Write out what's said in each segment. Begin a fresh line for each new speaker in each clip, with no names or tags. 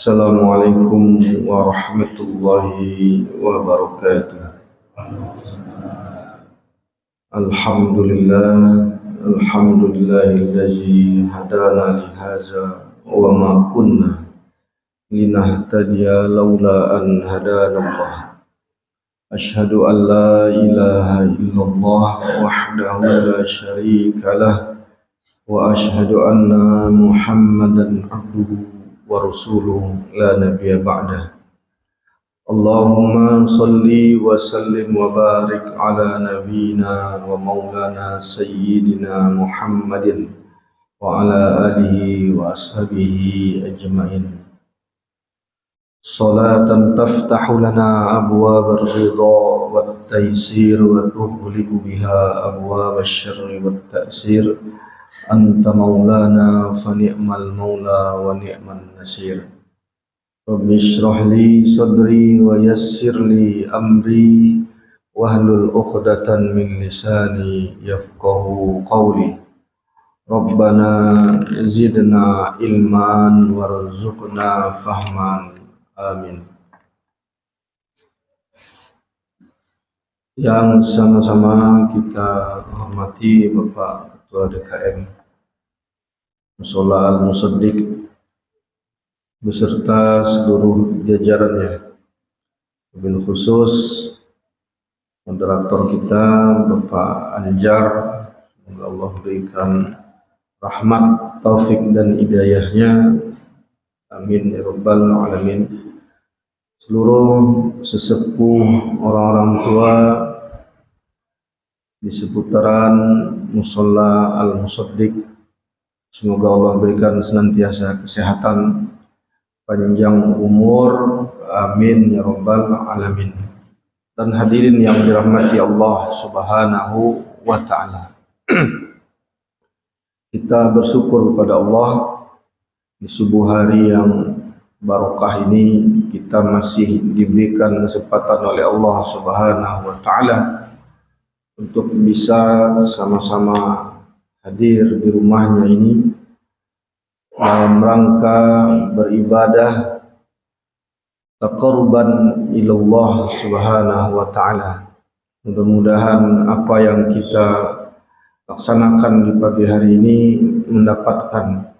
Assalamualaikum warahmatullahi wabarakatuh. Alhamdulillahi hadana li hadza wa ma kunna linahtadiya laula an hadana Allah. Ashhadu an la ilaha illallah wahdahu la syarika lah wa ashhadu anna Muhammadan abduhu wa rasuluhu la nabiyya ba'dah. Allahumma salli wa sallim wa barik ala nabiyyina wa maulana sayyidina Muhammadin wa ala alihi wa ashabihi ajma'in. Salatan taftahu lana abwab ar-ridha wat taysir wa tughliqu biha abwab asy-syarri wat ta'sir. Anta maulana fa ni'mal maula wa ni'man nasir. Rabbi shrah li sadri wa yassir li amri wahlul 'uqdatan min lisani yafqahu qawli. Rabbana zidna ilman warzuqna fahman. Amin. Yang sama-sama kita hormati Bapak Ketua DKM Mushola Al-Musaddiq beserta seluruh jajarannya, wabil khusus moderator kita Bapak Anjar, semoga Allah berikan rahmat, taufik dan hidayahnya, amin ya rabbal alamin. Seluruh sesepuh, orang-orang tua di seputaran Mushola Al-Musaddiq, semoga Allah berikan senantiasa kesehatan, panjang umur, amin ya rabbal alamin. Dan hadirin yang dirahmati Allah subhanahu wa ta'ala, kita bersyukur kepada Allah di subuh hari yang barokah ini kita masih diberikan kesempatan oleh Allah subhanahu wa ta'ala untuk bisa sama-sama hadir di rumahnya ini dalam rangka beribadah taqarruban ilallah subhanahu wa ta'ala. Mudah-mudahan apa yang kita laksanakan di pagi hari ini mendapatkan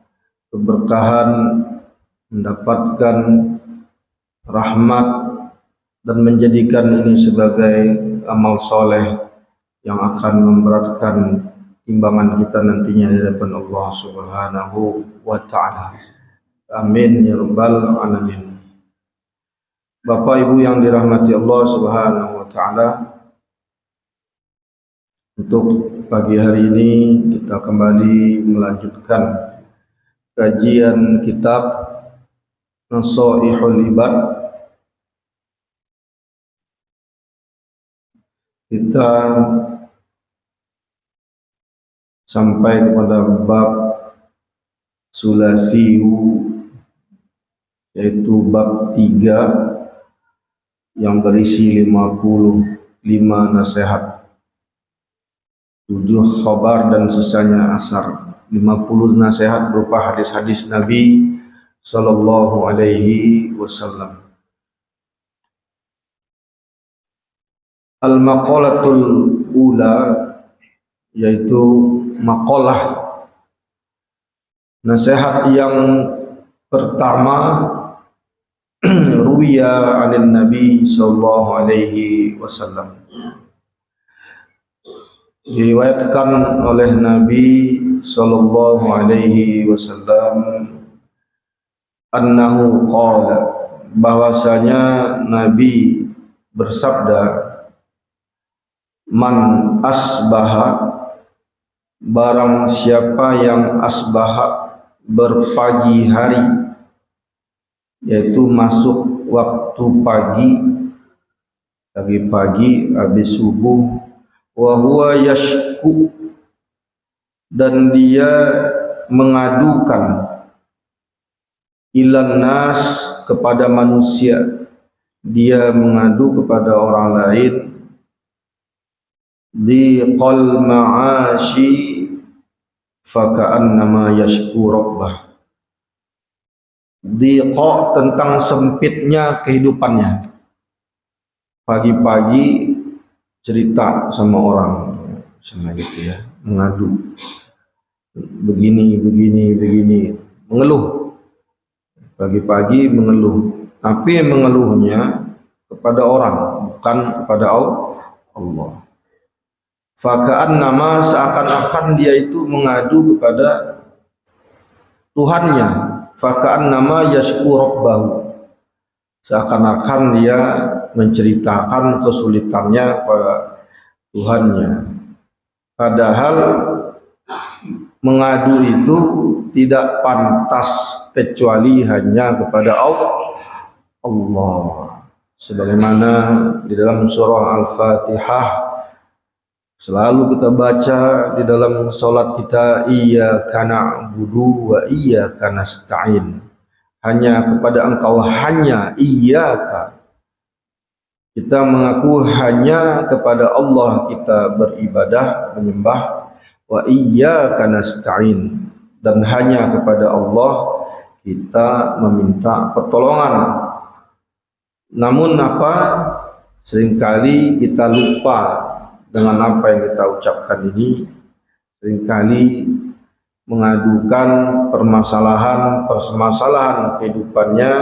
keberkahan, mendapatkan rahmat, dan menjadikan ini sebagai amal soleh yang akan memberatkan timbangan kita nantinya di hadapan Allah subhanahu wa ta'ala. Amin ya rabbal alamin. Bapak Ibu yang dirahmati Allah subhanahu wa ta'ala, untuk pagi hari ini kita kembali melanjutkan kajian kitab Nasaihul Ibad. Kita sampai kepada bab sulasiyu, yaitu bab 3 yang berisi 55 nasihat, 7 khabar dan sisanya asar. 50 nasihat berupa hadis-hadis Nabi sallallahu alaihi wasallam. Al-maqalatul ula, yaitu maqalah, nasihat yang pertama, ruwiya 'anil Nabi sallallahu alaihi wasallam, diriwayatkan oleh Nabi sallallahu alaihi wasallam, annahu qala, bahwasanya Nabi bersabda, man asbaha, barang siapa yang asbaha, berpagi hari, yaitu masuk waktu pagi habis subuh, wa huwa yashku, dan dia mengadukan, ilan nas, kepada manusia, dia mengadu kepada orang lain, di qal ma'ashi faka'annama yashku rabbah, Dhiqa tentang sempitnya kehidupannya. Pagi-pagi cerita sama orang, sama gitu ya, mengadu. Begini, mengeluh. Pagi-pagi mengeluh. Tapi mengeluhnya kepada orang, bukan kepada Allah. Faka'annama, seakan-akan dia itu mengadu kepada Tuhannya. Faka'annama yashku rabbahu, seakan-akan dia menceritakan kesulitannya kepada Tuhannya. Padahal mengadu itu tidak pantas kecuali hanya kepada Allah. Sebagaimana di dalam surah Al-Fatihah selalu kita baca di dalam salat kita, iyyaka na'budu wa iyyaka nasta'in. Hanya kepada Engkau, hanya iyyaka. Kita mengaku hanya kepada Allah kita beribadah, menyembah, wa iyyaka nasta'in, dan hanya kepada Allah kita meminta pertolongan. Namun seringkali kita lupa dengan apa yang kita ucapkan ini. Seringkali mengadukan permasalahan kehidupannya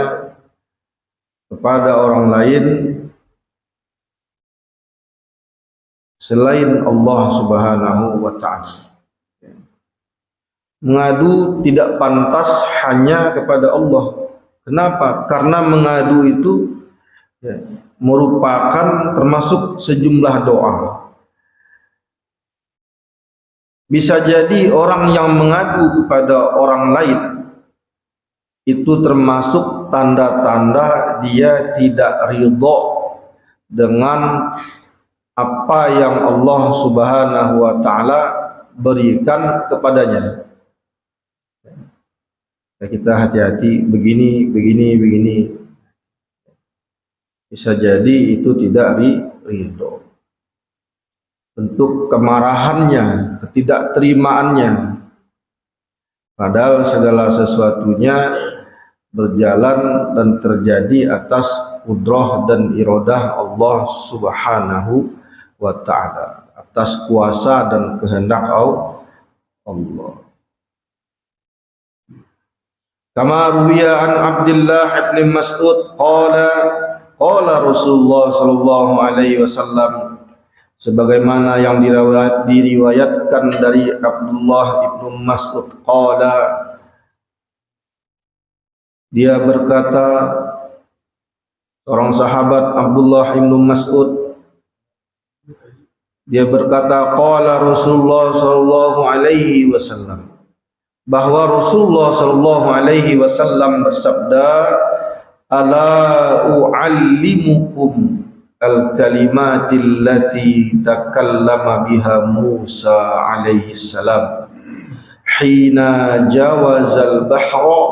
kepada orang lain selain Allah Subhanahu wa ta'ala. Mengadu tidak pantas hanya kepada Allah. Kenapa? Karena mengadu itu merupakan termasuk sejumlah doa. Bisa jadi orang yang mengadu kepada orang lain itu termasuk tanda-tanda dia tidak ridho dengan apa yang Allah Subhanahu wa ta'ala berikan kepadanya. Kita hati-hati, begini. Bisa jadi itu tidak ridho. Bentuk kemarahannya, ketidakterimaannya. Padahal segala sesuatunya berjalan dan terjadi atas kudrah dan iradah Allah Subhanahu wa ta'ala, atas kuasa dan kehendak Allah. Kama ruwiya an Abdullah ibn Mas'ud qala Rasulullah sallallahu alaihi wasallam, sebagaimana yang diriwayatkan dari Abdullah ibn Mas'ud qala, dia berkata, seorang sahabat Abdullah ibn Mas'ud, dia berkata, qala Rasulullah sallallahu alaihi wasallam, bahwa Rasulullah sallallahu alaihi wasallam bersabda, ala u'allimukum al-kalimatil lati takallama biha Musa alaihi salam hina jawazal bahra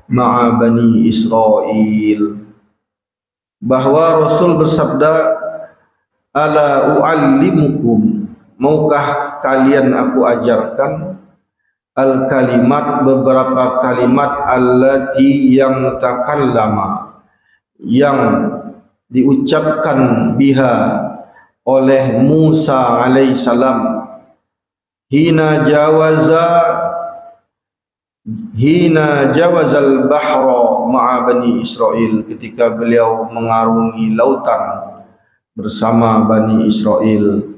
ma'a bani Israel. Bahwa Rasul bersabda, ala u'allimukum, maukah kalian aku ajarkan al-kalimat, beberapa kalimat, allati yang takallama, yang diucapkan biha oleh Musa alaihissalam, hina jawazal bahra ma'a bani Israel, ketika beliau mengarungi lautan bersama Bani Israel,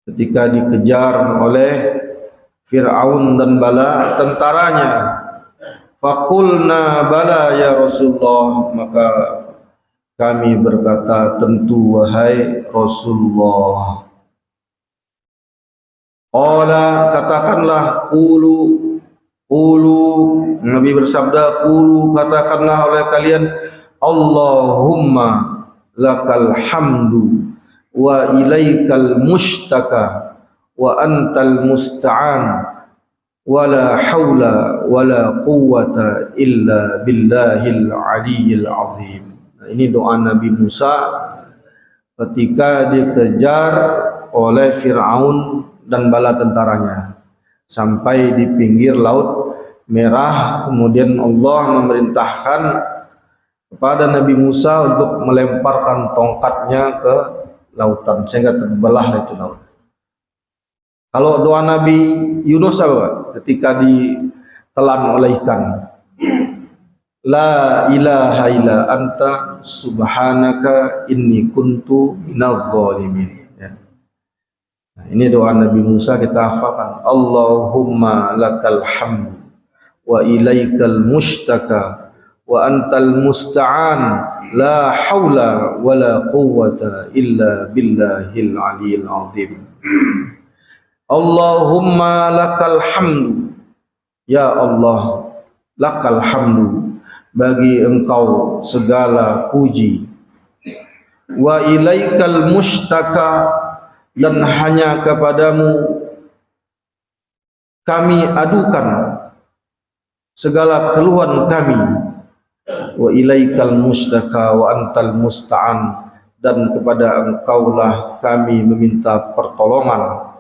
ketika dikejar oleh Fir'aun dan bala tentaranya. Faqulna bala ya Rasulullah, maka kami berkata, tentu wahai Rasulullah. Qala, katakanlah, qulu, Nabi bersabda, qulu, katakanlah oleh kalian, Allahumma lakal hamdu wa ilaikal mushtaka wa antal musta'an wa la hawla wa la quwwata illa billahil aliyyil azim. Nah, ini doa Nabi Musa ketika dikejar oleh Fir'aun dan bala tentaranya sampai di pinggir laut merah. Kemudian Allah memerintahkan kepada Nabi Musa untuk melemparkan tongkatnya ke lautan sehingga terbelah itu laut. Kalau doa Nabi Yunus apa? Ketika ditelan oleh ikan, la ilaha illa anta subhanaka inni kuntu minaz zalimin. Ya. Nah, ini doa Nabi Musa kita hafalkan. Allahumma lakal hamd wa ilaikal mushtaka wa antal musta'an la haula wa la quwwata illa billahil aliyil azim. Allahumma lakal hamdu, ya Allah, lakal hamdu, bagi engkau segala puji, wa ilaikal mushtaka, dan hanya kepadamu kami adukan segala keluhan kami, wa ilaikal mushtaka wa antal musta'an, dan kepada engkaulah kami meminta pertolongan,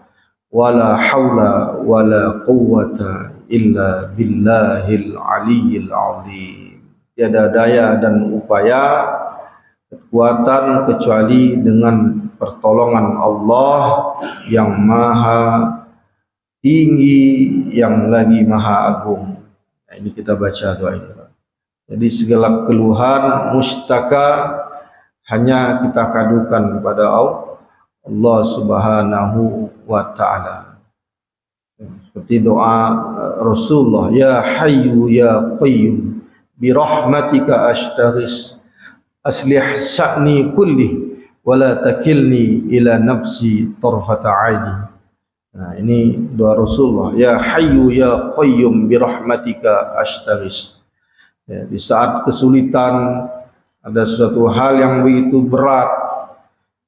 wala haula wala quwwata illa billahil aliyil azim. Tiada daya dan upaya kekuatan kecuali dengan pertolongan Allah yang maha tinggi, yang lagi maha agung. Nah, ini kita baca doa ini. Jadi segala keluhan mustaka hanya kita kadukan kepada Allah Subhanahu wa ta'ala. Seperti doa Rasulullah, ya hayyu ya qayyum birahmatika astaghis aslih sya'ni kulli wala takilni ila nafsi tarfata aini. Nah, ini doa Rasulullah, ya hayyu ya qayyum birahmatika astaghis. Ya, di saat kesulitan, ada suatu hal yang begitu berat,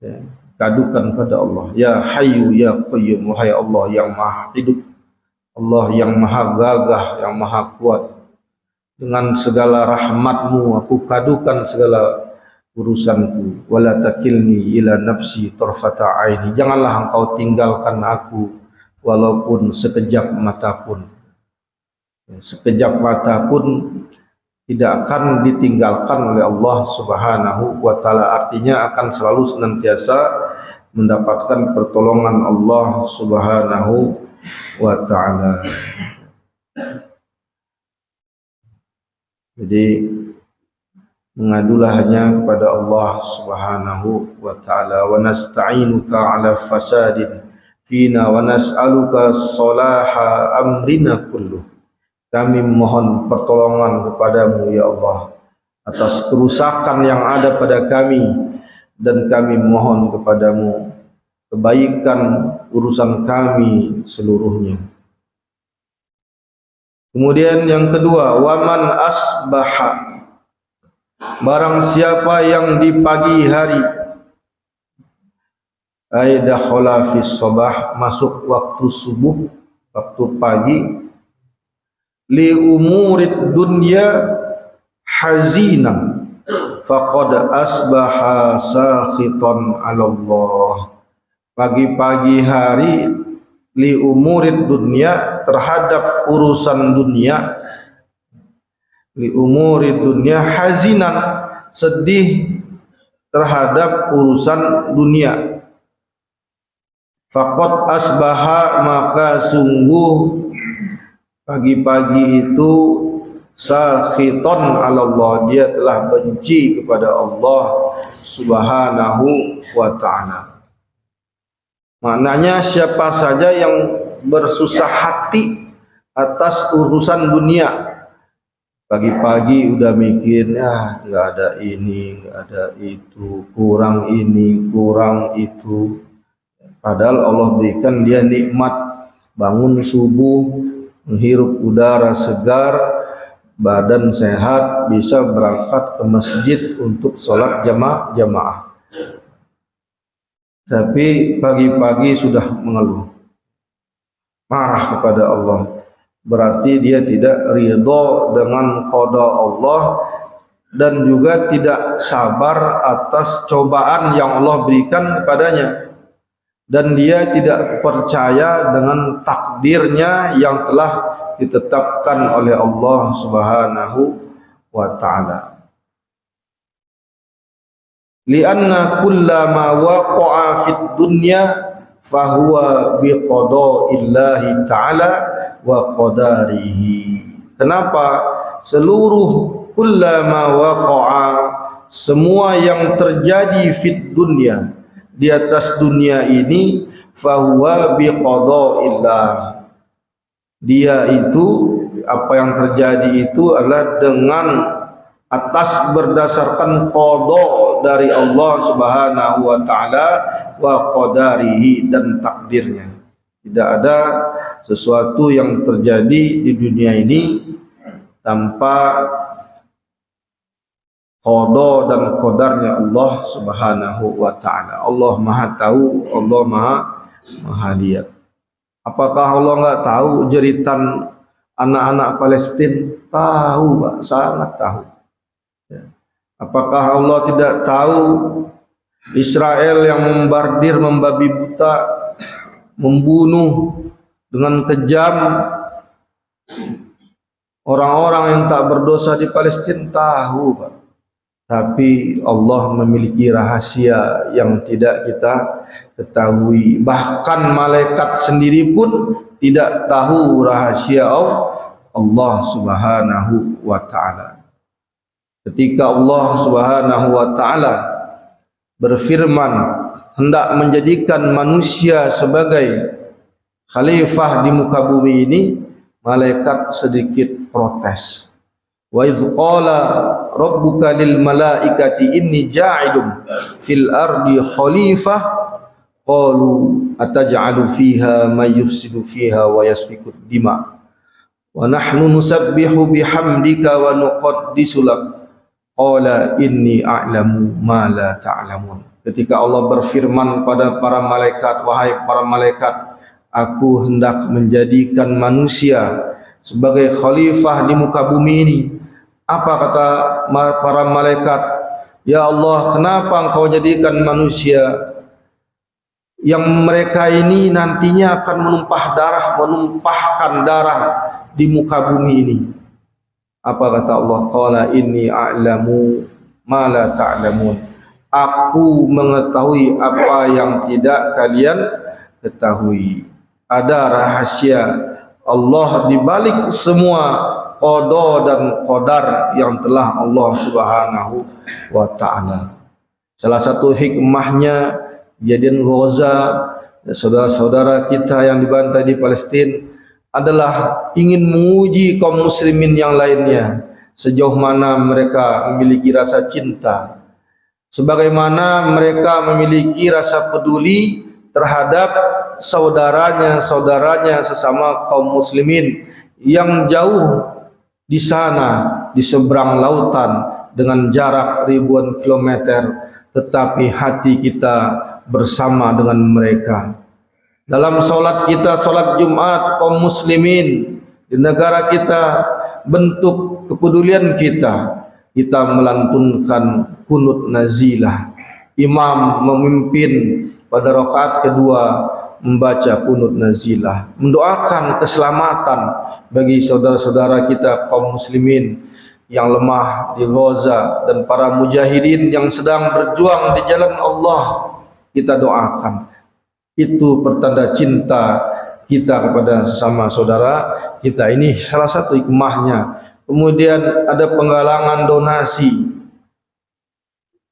ya, kadukan pada Allah, ya hayyu ya qayyum, wahai Allah yang maha hidup, Allah yang maha gagah, yang maha kuat, dengan segala rahmatmu aku kadukan segala urusanku, wala takilni ila nafsi tarfata aini, janganlah engkau tinggalkan aku walaupun sekejap mata pun. Sekejap mata pun tidak akan ditinggalkan oleh Allah Subhanahu wa ta'ala, artinya akan selalu senantiasa mendapatkan pertolongan Allah Subhanahu wa ta'ala. Jadi mengadulah hanya kepada Allah Subhanahu wa ta'ala. Wa nasta'inuka ala fasadin fina wa nas'aluka salaha amrina kulluh. Kami mohon pertolongan kepadamu ya Allah atas kerusakan yang ada pada kami, dan kami mohon kepadamu kebaikan urusan kami seluruhnya. Kemudian yang kedua, waman asbaha, barang siapa yang di pagi hari, ay dakhala fi sabah, masuk waktu subuh, waktu pagi, li umurid dunya hazinan faqad asbaha sakhitan 'ala Allah. Pagi-pagi hari, li umurid dunya, terhadap urusan dunia, li umurid dunya hazinan, sedih terhadap urusan dunia, faqad asbaha, maka sungguh pagi-pagi itu sakhiton 'ala Allah, dia telah benci kepada Allah Subhanahu wa ta'ala. Maknanya siapa saja yang bersusah hati atas urusan dunia, pagi-pagi udah mikir, ya nggak ada ini, nggak ada itu, kurang ini, kurang itu. Padahal Allah berikan dia nikmat, bangun subuh, menghirup udara segar, badan sehat, bisa berangkat ke masjid untuk sholat jamaah. Tapi pagi-pagi sudah mengeluh, marah kepada Allah, berarti dia tidak ridho dengan qada Allah, dan juga tidak sabar atas cobaan yang Allah berikan kepadanya, dan dia tidak percaya dengan takdirnya yang telah ditetapkan oleh Allah Subhanahu wa ta'ala. Lianna kullama waqa'a fid dunya fahuwa biqada'illahi ta'ala wa qadarihi. Kenapa? Seluruh kullama waqa'a, semua yang terjadi fid dunya, di atas dunia ini, fahuwa biqada'illah, dia itu, apa yang terjadi itu adalah dengan atas berdasarkan qada dari Allah Subhanahu wa ta'ala wa qadarihi, dan takdirnya. Tidak ada sesuatu yang terjadi di dunia ini tanpa qada dan qadarnya Allah Subhanahu wa ta'ala. Allah Maha tahu, Allah Maha lihat. Apakah Allah enggak tahu jeritan anak-anak Palestina? Tahu, Pak, sangat tahu. Apakah Allah tidak tahu Israel yang membardir, membabi buta, membunuh dengan kejam orang-orang yang tak berdosa di Palestina? Tahu, Pak. Tapi Allah memiliki rahasia yang tidak kita ketahui. Bahkan malaikat sendiri pun tidak tahu rahasia Allah Subhanahu wa ta'ala. Ketika Allah Subhanahu wa ta'ala berfirman hendak menjadikan manusia sebagai khalifah di muka bumi ini, malaikat sedikit protes. Wa idz qala rabbuka lil malaikati inni ja'ilun fil ardi khalifah qalu ataj'alu fiha may yufsidu fiha wa yasfiku dima wa nahnu nusabbihu bihamdika wa nuqaddisu lak qala inni a'lamu ma la ta'lamun. Ketika Allah berfirman kepada para malaikat, wahai para malaikat, aku hendak menjadikan manusia sebagai khalifah di muka bumi ini. Apa kata para malaikat? Ya Allah, kenapa engkau jadikan manusia yang mereka ini nantinya akan menumpahkan darah di muka bumi ini? Apa kata Allah? Qala inni a'lamu ma la ta'lamun. Aku mengetahui apa yang tidak kalian ketahui. Ada rahasia Allah di balik semua qada dan qadar yang telah Allah Subhanahu wa ta'ala. Salah satu hikmahnya kejadian Gaza, saudara-saudara kita yang dibantai di Palestina, adalah ingin menguji kaum muslimin yang lainnya sejauh mana mereka memiliki rasa cinta, sebagaimana mereka memiliki rasa peduli terhadap saudaranya sesama kaum muslimin yang jauh di sana, di seberang lautan dengan jarak ribuan kilometer, tetapi hati kita bersama dengan mereka. Dalam solat kita, solat Jumat kaum muslimin di negara kita, bentuk kepedulian kita, kita melantunkan kunut nazilah. Imam memimpin pada rakaat kedua membaca kunut nazilah, mendoakan keselamatan bagi saudara-saudara kita kaum muslimin yang lemah di Gaza dan para mujahidin yang sedang berjuang di jalan Allah. Kita doakan. Itu pertanda cinta kita kepada sesama saudara kita. Ini salah satu hikmahnya. Kemudian ada penggalangan donasi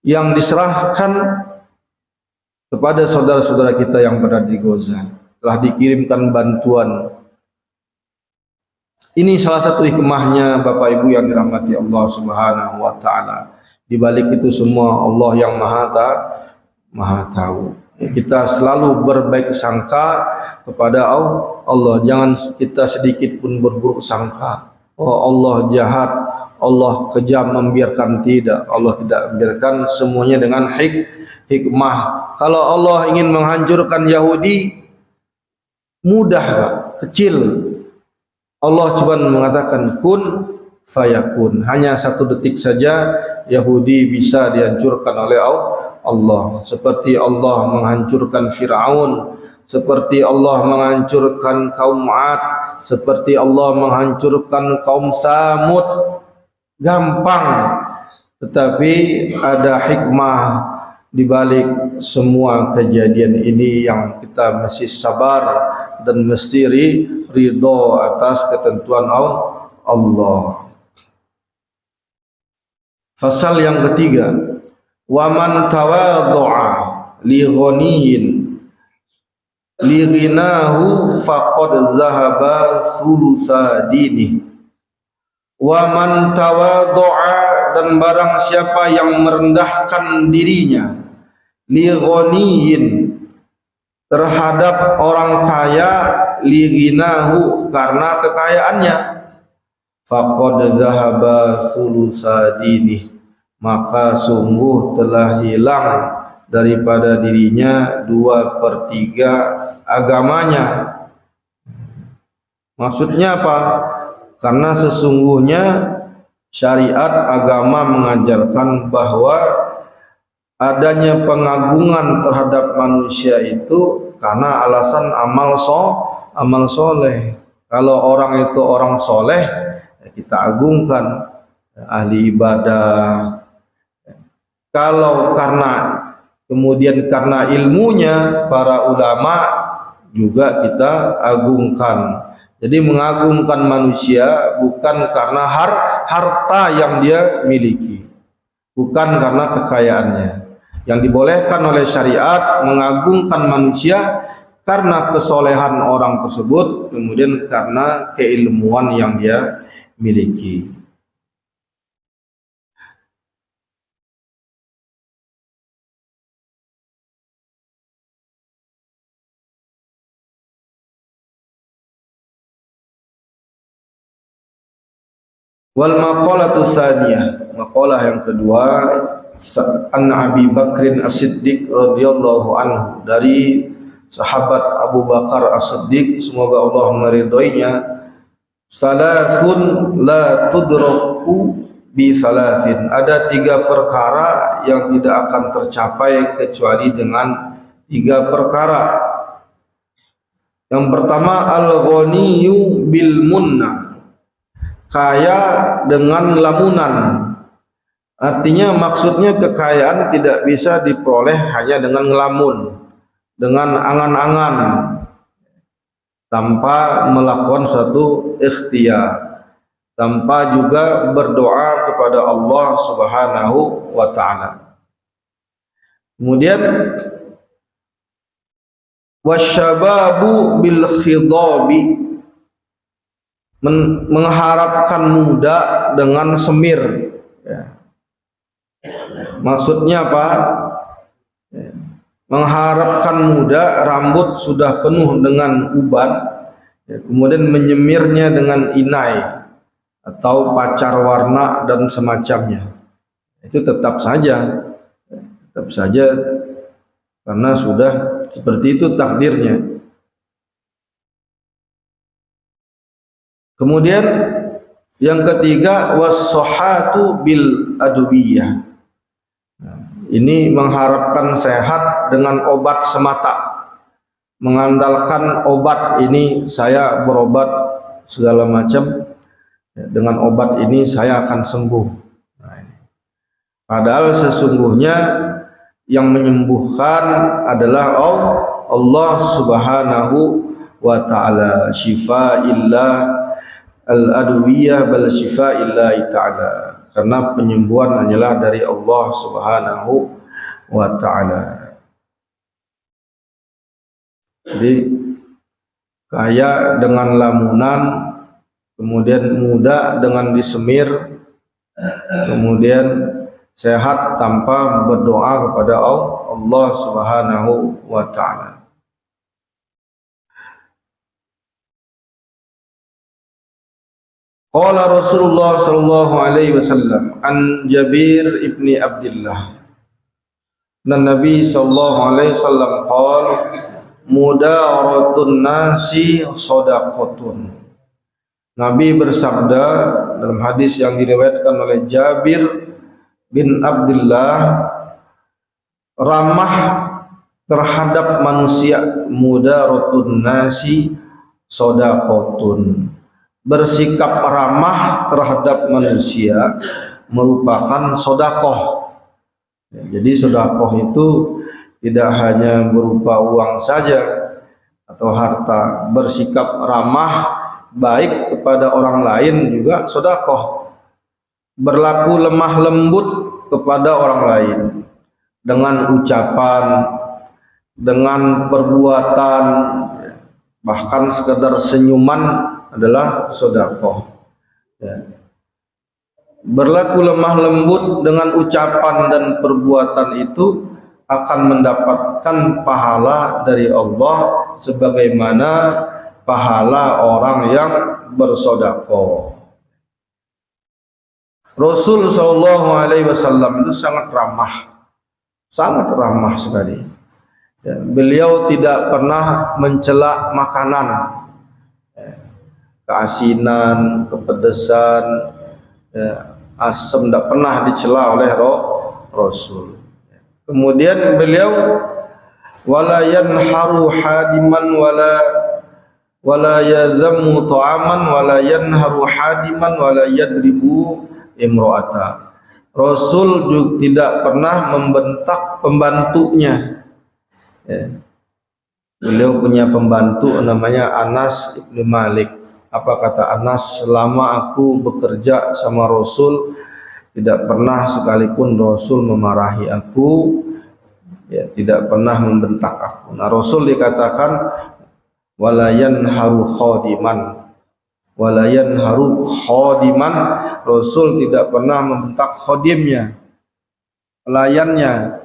yang diserahkan kepada saudara-saudara kita yang berada di Gaza. Telah dikirimkan bantuan. Ini salah satu hikmahnya Bapak Ibu yang dirahmati Allah Subhanahu wa ta'ala. Di balik itu semua Allah yang Maha tahu. Kita selalu berbaik sangka kepada Allah. Jangan kita sedikit pun berburuk sangka. Oh, Allah jahat, Allah kejam, membiarkan. Tidak, Allah tidak membiarkan, semuanya dengan hikmah. Kalau Allah ingin menghancurkan Yahudi, mudah, Pak, kecil. Allah cuma mengatakan kun fayakun. Hanya 1 detik saja Yahudi bisa dihancurkan oleh Allah. Seperti Allah menghancurkan Fir'aun, seperti Allah menghancurkan kaum 'Ad, seperti Allah menghancurkan kaum Samud, gampang, tetapi ada hikmah di balik semua kejadian ini yang kita mesti sabar dan mesti ridho atas ketentuan Allah. Fasal yang ketiga, wa man tawadhu'a li ghaniyin li ghinahu faqad zahaba sulusa dini. Wa man tawadhu'a, dan barang siapa yang merendahkan dirinya li ghaniyin, terhadap orang kaya, li ghinahu, karena kekayaannya, faqad zahaba sulusa dini, maka sungguh telah hilang daripada dirinya 2/3 agamanya. Maksudnya apa? Karena sesungguhnya syariat agama mengajarkan bahwa adanya pengagungan terhadap manusia itu karena alasan amal soleh. Kalau orang itu orang soleh, kita agungkan, ahli ibadah. Kalau kemudian karena ilmunya para ulama juga kita agungkan. Jadi mengagungkan manusia bukan karena harta yang dia miliki, bukan karena kekayaannya. Yang dibolehkan oleh syariat mengagungkan manusia karena kesolehan orang tersebut, kemudian karena keilmuan yang dia miliki. Wal maqalatu tsaniyah, maqalah yang kedua, an Abi Bakrin As-Siddiq radhiyallahu anhu, dari sahabat Abu Bakar As-Siddiq, semoga Allah meridhoinya, salasun la tudraku bi salasin, ada 3 perkara yang tidak akan tercapai kecuali dengan 3 perkara. Yang pertama, al-ghaniyu bil munna, kaya dengan lamunan. Artinya maksudnya kekayaan tidak bisa diperoleh hanya dengan ngelamun, dengan angan-angan, tanpa melakukan suatu ikhtiar, tanpa juga berdoa kepada Allah Subhanahu wa ta'ala. Kemudian wasyababu bil khidabi, mengharapkan muda dengan semir. Maksudnya apa? Mengharapkan muda, rambut sudah penuh dengan uban, kemudian menyemirnya dengan inai atau pacar warna dan semacamnya. Itu tetap saja karena sudah seperti itu takdirnya. Kemudian yang ketiga, was-sihhatu bil adwiyah. Ini mengharapkan sehat dengan obat semata, mengandalkan obat ini, saya berobat segala macam, dengan obat ini saya akan sembuh. Padahal sesungguhnya yang menyembuhkan adalah Allah Subhanahu wa ta'ala. Syifa'illah al-adwiyah bal syifaillahi ta'ala, karena penyembuhan hanyalah dari Allah Subhanahu wa ta'ala. Jadi kaya dengan lamunan, kemudian muda dengan disemir, kemudian sehat tanpa berdoa kepada Allah Subhanahu wa ta'ala. Qala Rasulullah sallallahu alaihi wasallam an Jabir ibni Abdullah, dan Nabi sallallahu alaihi wasallam qala mudaratun nasi shadaqatun. Nabi bersabda dalam hadis yang diriwayatkan oleh Jabir bin Abdullah, ramah terhadap manusia, mudaratun nasi sodaqotun. Bersikap ramah terhadap manusia merupakan sodakoh. Jadi sodakoh itu tidak hanya berupa uang saja atau harta. Bersikap ramah baik kepada orang lain juga sodakoh. Berlaku lemah lembut kepada orang lain dengan ucapan, dengan perbuatan, bahkan sekedar senyuman adalah sedekah. Ya. Berlaku lemah lembut dengan ucapan dan perbuatan itu akan mendapatkan pahala dari Allah sebagaimana pahala orang yang bersedekah. Rasul Shallallahu Alaihi Wasallam itu sangat ramah sekali. Ya, beliau tidak pernah mencela makanan, keasinan, kepedesan, ya, asam tidak pernah dicela oleh Rasul. Kemudian beliau wala yanharu hadiman wala yazammu ta'aman wala yanharu hadiman wala yadribu imro'ata. Rasul juga tidak pernah membentak pembantunya. Ya. Beliau punya pembantu namanya Anas ibn Malik. Apa kata Anas? Selama aku bekerja sama Rasul, tidak pernah sekalipun Rasul memarahi aku, ya, tidak pernah membentak aku. Nah, Rasul dikatakan walayan haru khadiman. Walayan haru khadiman, Rasul tidak pernah membentak khadimnya, pelayannya.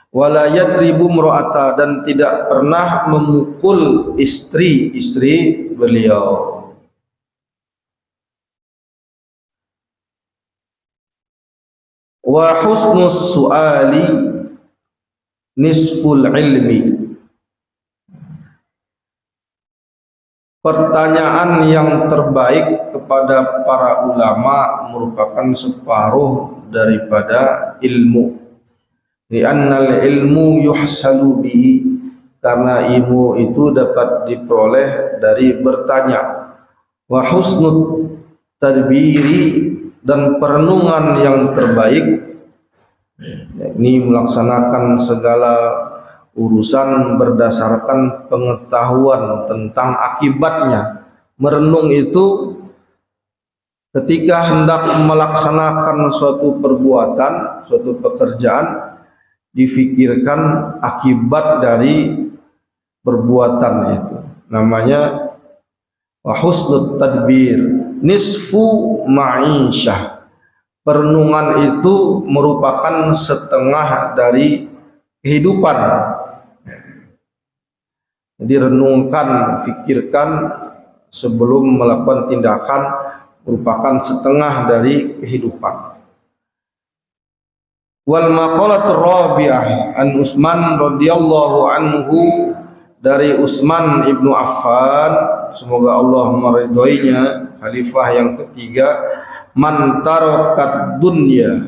Walayat ribu mro'ata, dan tidak pernah memukul istri-istri beliau. Wa husnus su'ali nisful ilmi. Pertanyaan yang terbaik kepada para ulama merupakan separuh daripada ilmu. Li'annal ilmu yuhsalu bihi, karena ilmu itu dapat diperoleh dari bertanya. Wa husnut tadbiri, dan perenungan yang terbaik, yakni melaksanakan segala urusan berdasarkan pengetahuan tentang akibatnya. Merenung itu ketika hendak melaksanakan suatu perbuatan, suatu pekerjaan, difikirkan akibat dari perbuatan itu. Namanya wa husnut tadbir, nisfu ma'isyah. Perenungan itu merupakan setengah dari kehidupan. Jadi renungkan, fikirkan sebelum melakukan tindakan merupakan setengah dari kehidupan. Wal maqalatur rabi'ah an Utsman radhiyallahu anhu, dari Utsman ibnu Affan, semoga Allah meridhoinya, khalifah yang ketiga, man tarakat dunya,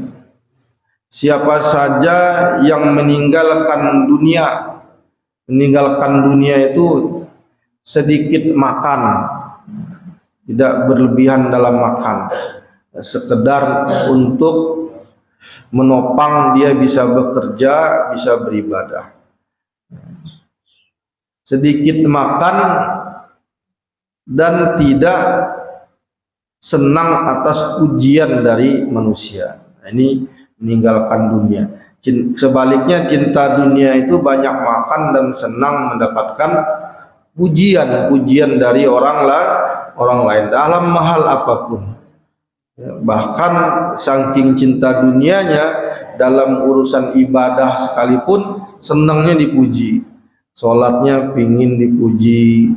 siapa saja yang meninggalkan dunia. Meninggalkan dunia itu sedikit makan, tidak berlebihan dalam makan, sekedar untuk menopang dia bisa bekerja, bisa beribadah. Sedikit makan dan tidak senang atas pujian dari manusia. Nah, ini meninggalkan dunia. Sebaliknya cinta dunia itu banyak makan dan senang mendapatkan pujian dari orang lain dalam hal apapun. Bahkan saking cinta dunianya, dalam urusan ibadah sekalipun senangnya dipuji. Sholatnya pingin dipuji,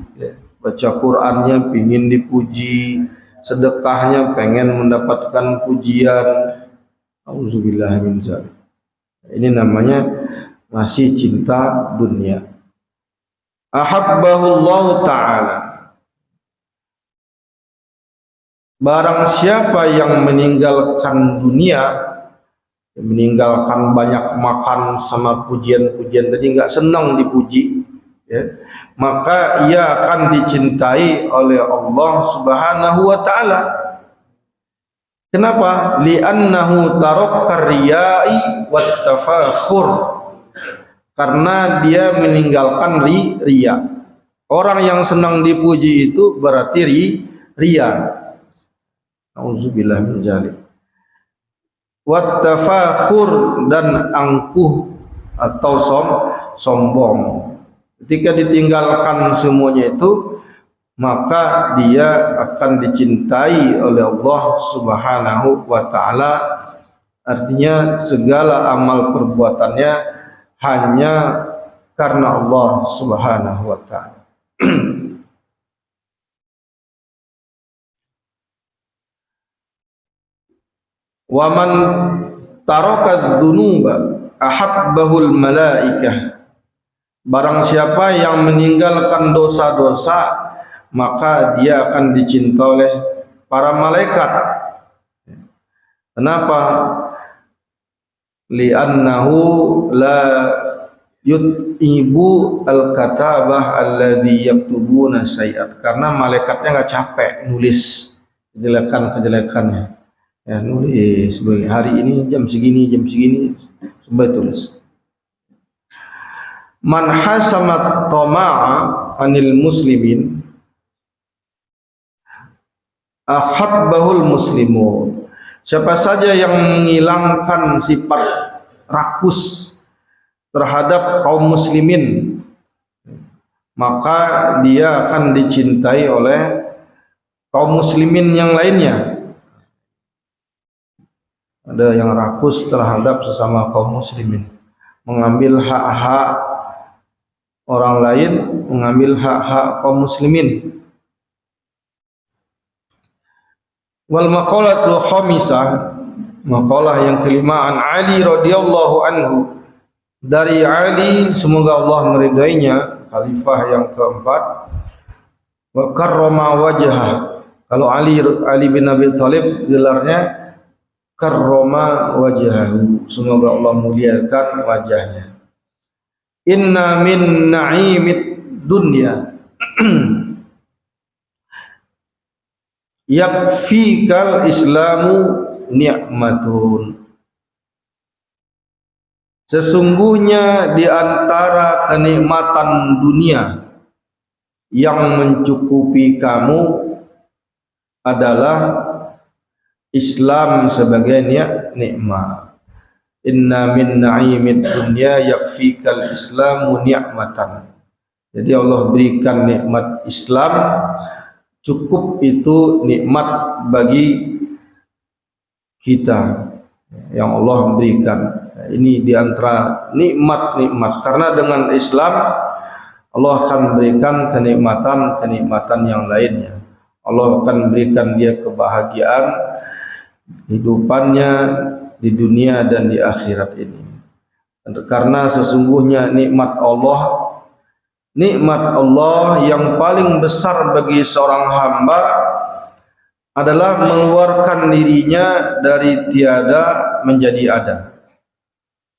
baca Qur'annya pingin dipuji, sedekahnya pengen mendapatkan pujian. Auzubillah min dzalik. Ini namanya masih cinta dunia. Ahabbahullahu ta'ala, barang siapa yang meninggalkan dunia, meninggalkan banyak makan sama pujian-pujian tadi, nggak senang dipuji, ya, maka ia akan dicintai oleh Allah Subhanahu wa taala. Kenapa? Li'annahu tarakka riyai wat tafakhur. Karena dia meninggalkan riya. Orang yang senang dipuji itu berarti riya. Auzubillah min dzalik. Wat tafakhur, dan angkuh atau sombong. Ketika ditinggalkan semuanya itu, maka dia akan dicintai oleh Allah Subhanahu wa taala. Artinya segala amal perbuatannya hanya karena Allah Subhanahu wa taala. Wa man taraka dzunuba ahabbahul malaikah. Barang siapa yang meninggalkan dosa-dosa, maka dia akan dicintai oleh para malaikat. Kenapa? Li'annahu la yut'ibu al-katabah alladhi yaktubuna sayiat. Karena malaikatnya nggak capek nulis kejelekan-kejelekannya. Ya, nulis hari ini jam segini coba tulis. Man hasamat tama'a anil muslimin ahabbahul muslimun. Siapa saja yang menghilangkan sifat rakus terhadap kaum muslimin, maka dia akan dicintai oleh kaum muslimin yang lainnya. Ada yang rakus terhadap sesama kaum muslimin, mengambil hak-hak orang lain, mengambil hak-hak kaum muslimin. Wal maqalatul khamisah, maqalah yang kelima, an Ali radhiyallahu anhu, dari Ali semoga Allah meridainya, khalifah yang keempat. Wa karrama wajhah. Kalau Ali bin Abi Thalib gelarnya karrama wajhahu, semoga Allah muliakan wajahnya. Inna min na'imid dunya yakfikal islamu ni'matun. Sesungguhnya di antara kenikmatan dunia yang mencukupi kamu adalah Islam sebagai nikmat. Inna min na'imid dunya yakfikal islamu ni'matan. Jadi Allah berikan nikmat Islam, cukup itu nikmat bagi kita yang Allah berikan. Ini diantara nikmat-nikmat, karena dengan Islam Allah akan berikan kenikmatan-kenikmatan yang lainnya. Allah akan berikan dia kebahagiaan hidupannya di dunia dan di akhirat ini. Karena sesungguhnya nikmat Allah yang paling besar bagi seorang hamba adalah mengeluarkan dirinya dari tiada menjadi ada,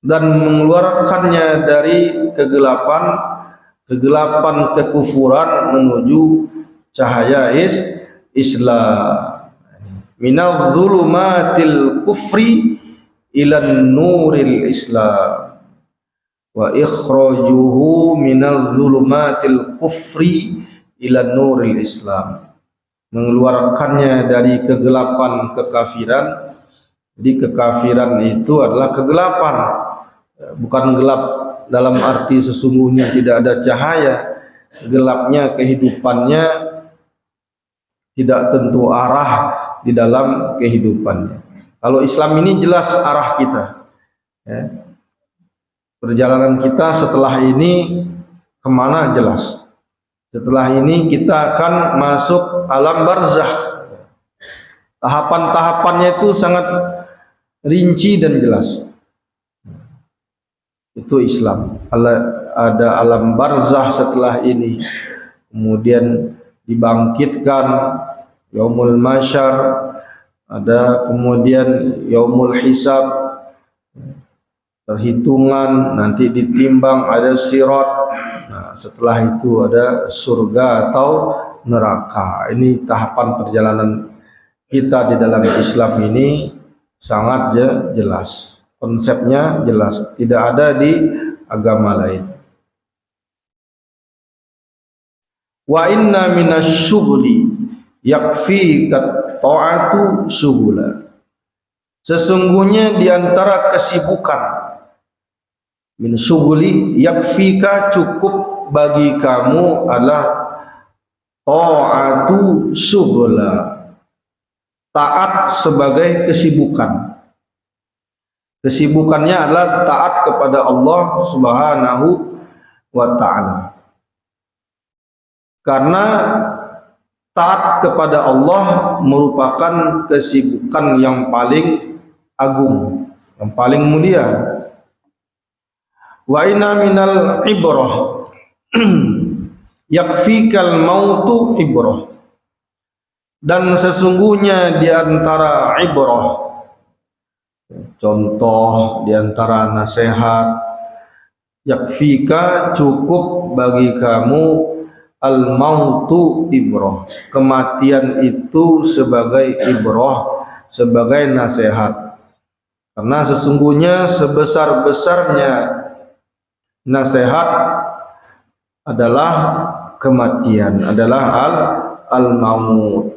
dan mengeluarkannya dari kegelapan kekufuran menuju cahaya Islam. Minaz zulumatil kufri ilan nuril Islam wa ikhrajuhu minaz zulumatil kufri ilan nuril Islam. Mengeluarkannya dari kegelapan kekafiran. Jadi kekafiran itu adalah kegelapan, bukan gelap dalam arti sesungguhnya tidak ada cahaya. Gelapnya kehidupannya tidak tentu arah di dalam kehidupannya. Kalau Islam ini jelas arah kita, ya. Perjalanan kita setelah ini kemana jelas. Setelah ini kita akan masuk alam barzakh. Tahapan-tahapannya itu sangat rinci dan jelas. Itu Islam. Ada alam barzakh setelah ini, kemudian dibangkitkan yaumul mahsyar, ada kemudian yaumul hisab, perhitungan, nanti ditimbang, ada sirat. Nah, setelah itu ada surga atau neraka. Ini tahapan perjalanan kita di dalam Islam ini sangat jelas. Konsepnya jelas, tidak ada di agama lain. Wa inna minasyughli yakfika ta'atu syughla. Sesungguhnya di antara kesibukan, min syughli yakfika, cukup bagi kamu adalah ta'atu syughla, taat sebagai kesibukan. Kesibukannya adalah taat kepada Allah Subhanahu wa ta'ala. Karena taat kepada Allah merupakan kesibukan yang paling agung, yang paling mulia. Wa inna minal ibrah yakfikal mautu ibrah. Dan sesungguhnya di antara ibrah, contoh di antara nasihat, yakfika, cukup bagi kamu, al mautu ibrah, kematian itu sebagai ibrah, sebagai nasihat. Karena sesungguhnya sebesar-besarnya nasihat adalah kematian, adalah al maut.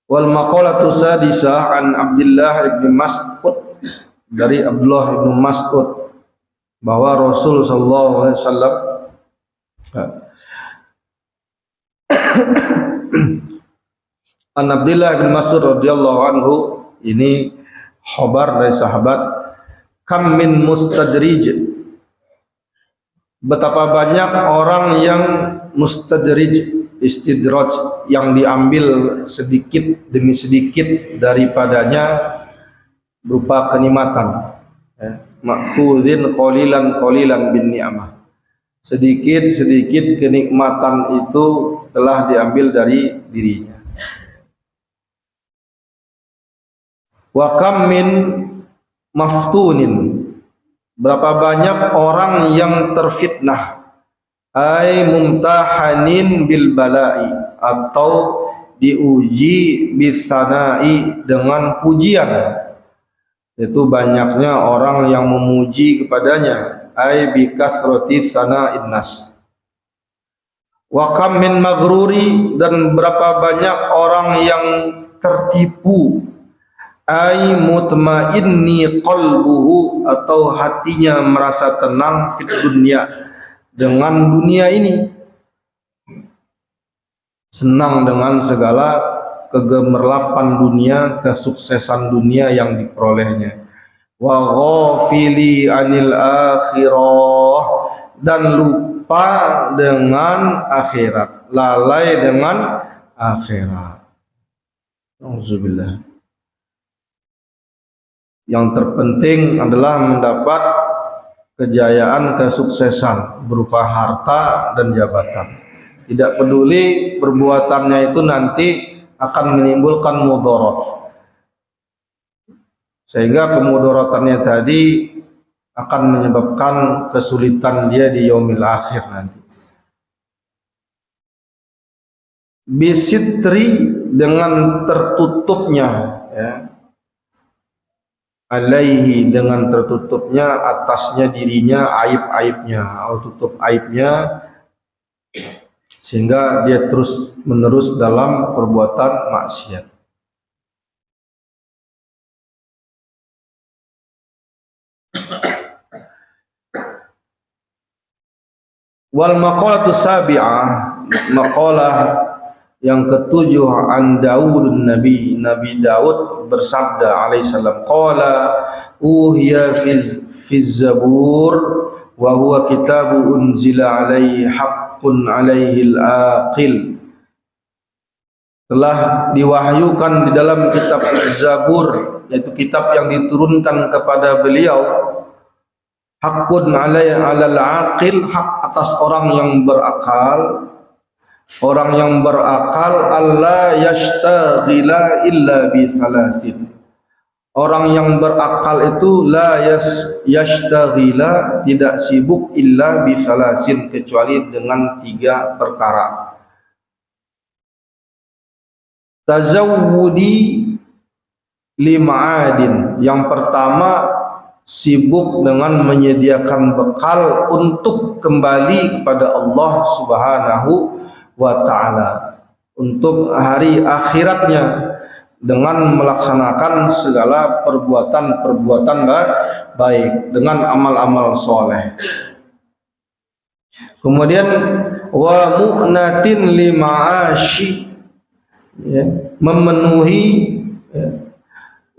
Wal maqalatu sadisah an Abdullah ibn Mas'ud, dari Abdullah ibn Mas'ud, bahwa Rasul sallallahu alaihi wasallam an Abdullah bin Mas'ud radhiyallahu anhu, ini khabar dari sahabat, kam min mustadrij, betapa banyak orang yang mustadrij, istidraj, yang diambil sedikit demi sedikit daripadanya berupa kenikmatan, makhuzin qalilan bin ni'mah, sedikit-sedikit kenikmatan itu telah diambil dari dirinya. Wa kam min maftunin, berapa banyak orang yang terfitnah, ay mumtahanin bil bala'i, atau diuji bisanai, dengan pujian. Itu banyaknya orang yang memuji kepadanya, ay bi kasrati sana'in nas. Wa kam min maghruri, dan berapa banyak orang yang tertipu, ay mutmainni qalbuhu, atau hatinya merasa tenang, fit dunya, dengan dunia ini, senang dengan segala kegemerlapan dunia, kesuksesan dunia yang diperolehnya. Wa ghafili anil akhirah, dan lupa dengan akhirat, lalai dengan akhirat. Auzubillah. Yang terpenting adalah mendapat kejayaan, kesuksesan berupa harta dan jabatan. Tidak peduli perbuatannya itu nanti akan menimbulkan mudarat, sehingga kemudaratannya tadi akan menyebabkan kesulitan dia di yaumil akhir nanti. Bisitri, dengan tertutupnya, ya, alaihi, dengan tertutupnya atasnya dirinya aib-aibnya, atau tutup aibnya, sehingga dia terus menerus dalam perbuatan maksiat. Wal maqalatu sabi'ah, maqalah yang ketujuh, an Daudun Nabi, Nabi Daud bersabda alaihi salam, qala uhiya fi zabur wa huwa kitabu unzila alaihi haqqun alaihi al-aqil. Telah diwahyukan di dalam kitab Zabur, yaitu kitab yang diturunkan kepada beliau, Hakun alal aqil, hak atas orang yang berakal. Orang yang berakal alla yashtaghila illa bi salasin. Orang yang berakal itu yashtaghila, tidak sibuk illa bi salasin, kecuali dengan 3 perkara. Tazawwudi lima'adin, yang pertama sibuk dengan menyediakan bekal untuk kembali kepada Allah Subhanahu wa ta'ala, untuk hari akhiratnya, dengan melaksanakan segala perbuatan-perbuatan baik, dengan amal-amal soleh. Kemudian wa mu'natin lima'ashi, ya, memenuhi, ya,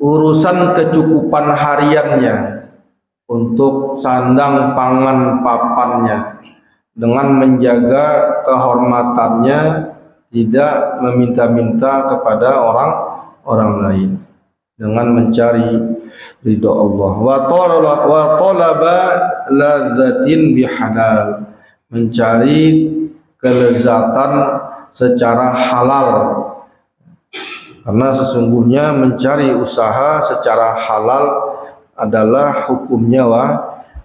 urusan kecukupan hariannya, untuk sandang pangan papannya, dengan menjaga kehormatannya, tidak meminta-minta kepada orang lain, dengan mencari ridha Allah. Wa talaba lazzatin bihalal, mencari kelezatan secara halal, karena sesungguhnya mencari usaha secara halal adalah hukumnya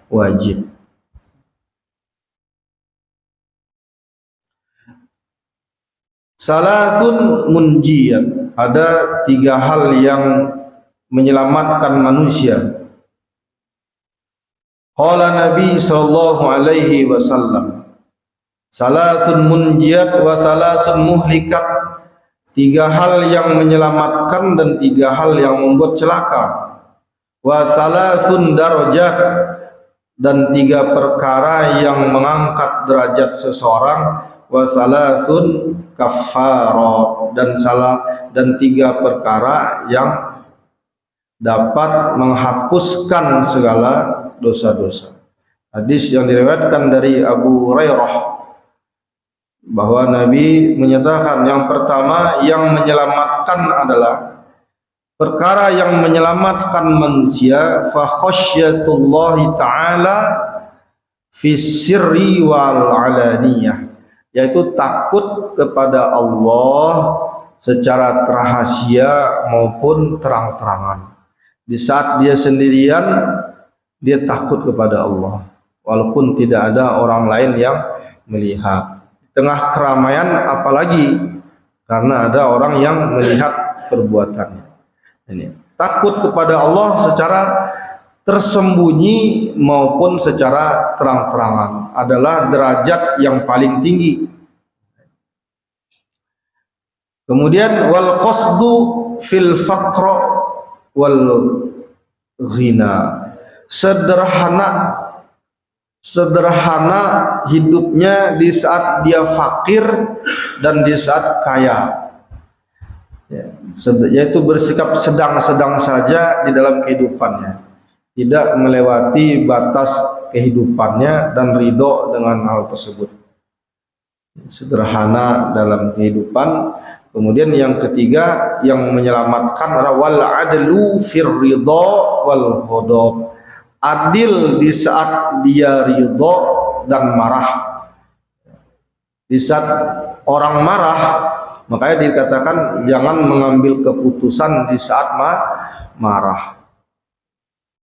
wajib. Salasun munjiyat, ada 3 hal yang menyelamatkan manusia. Qala Nabi sallallahu alaihi wasallam, salasun munjiyat wa salasun muhlikat, 3 hal yang menyelamatkan dan 3 hal yang membuat celaka. Wa salasun darajat, dan 3 perkara yang mengangkat derajat seseorang. Wa salasun kaffara, dan 3 perkara yang dapat menghapuskan segala dosa-dosa. Hadis yang diriwayatkan dari Abu Hurairah, bahwa Nabi menyatakan yang pertama yang menyelamatkan adalah perkara yang menyelamatkan manusia, fa khasyatullahi ta'ala fi sirri wal alaniyah, yaitu takut kepada Allah secara rahasia maupun terang-terangan. Di saat dia sendirian, dia takut kepada Allah, walaupun tidak ada orang lain yang melihat. Di tengah keramaian apalagi, karena ada orang yang melihat perbuatannya. Ini takut kepada Allah secara tersembunyi maupun secara terang-terangan adalah derajat yang paling tinggi. Kemudian wal qasdu fil faqr wal ghina, sederhana hidupnya di saat dia fakir dan di saat kaya, yaitu bersikap sedang-sedang saja di dalam kehidupannya, tidak melewati batas kehidupannya dan ridho dengan hal tersebut. Sederhana dalam kehidupan. Kemudian yang ketiga yang menyelamatkan adalah wal adlu fir ridho wal ghadab, adil di saat dia ridho dan marah. Di saat orang marah, makanya dikatakan jangan mengambil keputusan di saat marah,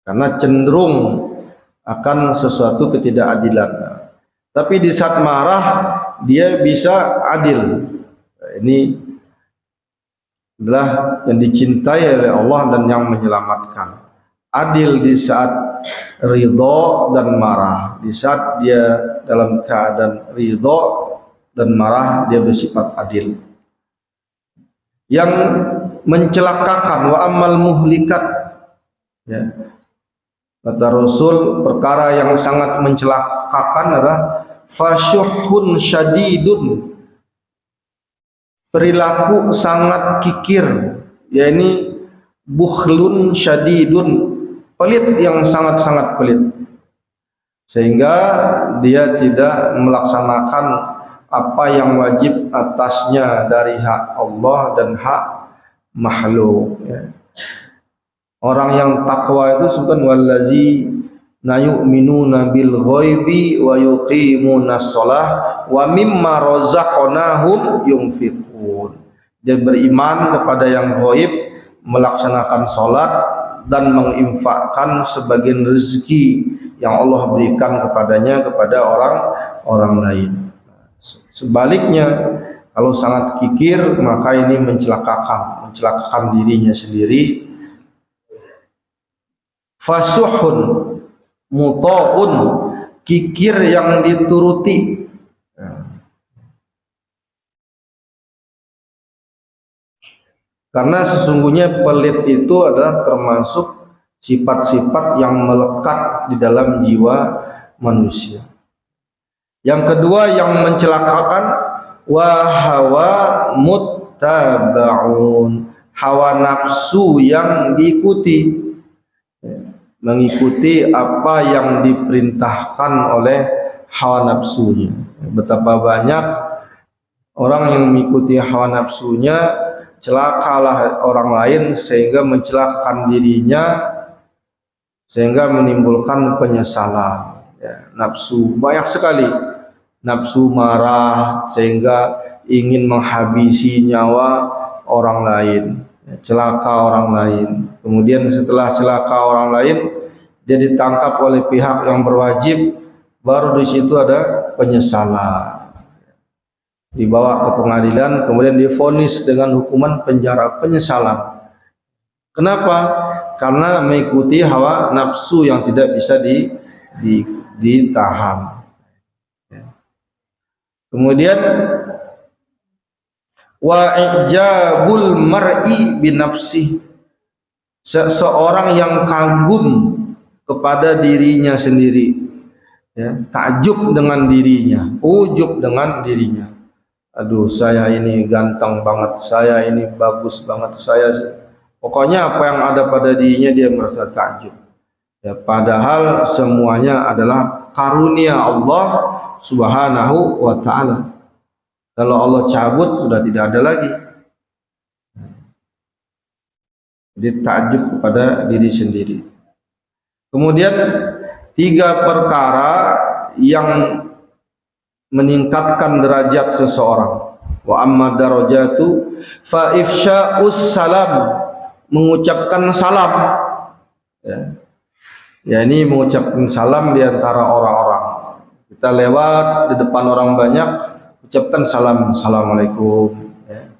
karena cenderung akan sesuatu ketidakadilan. Tapi di saat marah dia bisa adil. Ini adalah yang dicintai oleh Allah dan yang menyelamatkan. Adil di saat ridho dan marah. Di saat dia dalam keadaan ridho dan marah, dia bersifat adil. Yang mencelakakan, wa ammal muhlikat, ya, kata Rasul, perkara yang sangat mencelakakan adalah fasyuhun syadidun, perilaku sangat kikir, yakni bukhlun syadidun, pelit yang sangat-sangat pelit, sehingga dia tidak melaksanakan apa yang wajib atasnya dari hak Allah dan hak makhluk, ya. Orang yang takwa itu sebutan wallazi yu'minuna bil ghaibi wa yuqimunas shalah wa mimma razaqnahum yunfiqun. Dia beriman kepada yang gaib, melaksanakan salat dan menginfakkan sebagian rezeki yang Allah berikan kepadanya kepada orang lain. Sebaliknya, kalau sangat kikir maka ini mencelakakan dirinya sendiri. Fasuhun muta'un, kikir yang dituruti. Karena sesungguhnya pelit itu adalah termasuk sifat-sifat yang melekat di dalam jiwa manusia. Yang kedua yang mencelakakan, wa hawa muttaba'un, hawa nafsu yang diikuti, mengikuti apa yang diperintahkan oleh hawa nafsunya. Betapa banyak orang yang mengikuti hawa nafsunya, celakalah orang lain sehingga mencelakakan dirinya, sehingga menimbulkan penyesalan. Ya, nafsu banyak sekali, nafsu marah sehingga ingin menghabisi nyawa orang lain, celaka orang lain. Kemudian setelah celaka orang lain, dia ditangkap oleh pihak yang berwajib, baru di situ ada penyesalan, dibawa ke pengadilan, kemudian divonis dengan hukuman penjara, penyesalan. Kenapa? Karena mengikuti hawa nafsu yang tidak bisa ditahan. Kemudian wa ijabul mar'i binafsih, seseorang yang kagum kepada dirinya sendiri, ya, takjub dengan dirinya, ujub dengan dirinya. Aduh, saya ini ganteng banget, saya ini bagus banget, pokoknya apa yang ada pada dirinya dia merasa takjub. Ya, padahal semuanya adalah karunia Allah Subhanahu wa ta'ala. Kalau Allah cabut sudah tidak ada lagi. Jadi takjub kepada diri sendiri. Kemudian 3 perkara yang meningkatkan derajat seseorang. Wa amma darajatu fa ifsya'us salam, mengucapkan salam. Ya, ini mengucapkan salam di antara orang-orang. Kita lewat di depan orang banyak, ucapkan salam, assalamualaikum. Ya.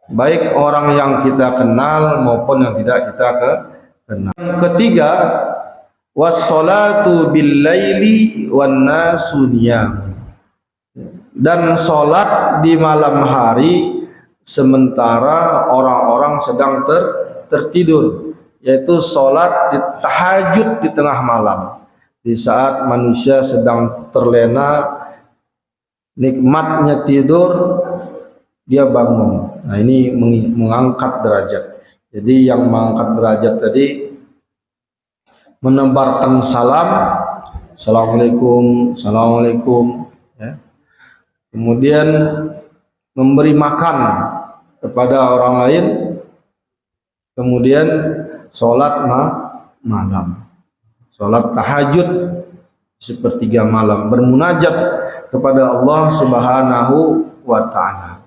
Baik orang yang kita kenal maupun yang tidak kita kenal. Yang ketiga, wassalatu bil laili wan nasu niyam, dan salat di malam hari sementara orang-orang sedang tertidur, yaitu salat di tahajud di tengah malam, di saat manusia sedang terlena nikmatnya tidur, dia bangun. Nah, ini mengangkat derajat. Jadi yang mengangkat derajat tadi menebarkan salam, assalamualaikum, assalamualaikum, ya. Kemudian memberi makan kepada orang lain, kemudian sholat malam, sholat tahajud sepertiga malam, bermunajat kepada Allah Subhanahu wa ta'ala.